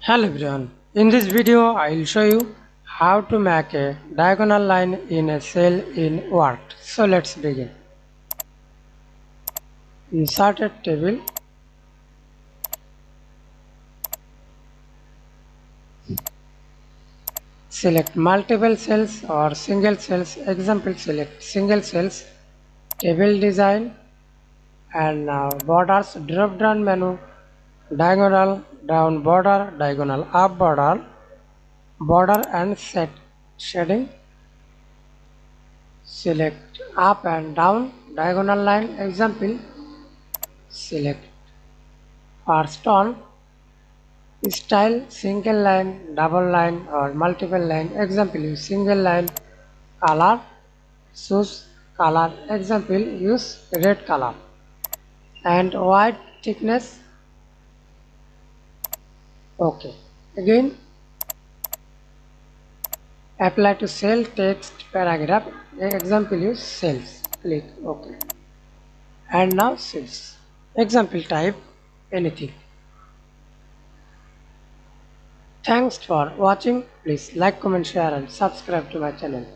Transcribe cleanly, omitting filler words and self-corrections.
Hello everyone, in this video I will show you how to make a diagonal line in a cell in Word. So let's begin. Insert a table, select multiple cells or single cells. Example, select single cells, table design, and now borders drop down menu, diagonal down border, diagonal up border, border and set shading. Select up and down diagonal line. Example, select first on style single line, double line or multiple line. Example, use single line. Color, choose color. Example, use red color. And white thickness, okay. Again, apply to cell text paragraph. Example, use cells. Click OK. And now cells. Example, type anything. Thanks for watching. Please like, comment, share and subscribe to my channel.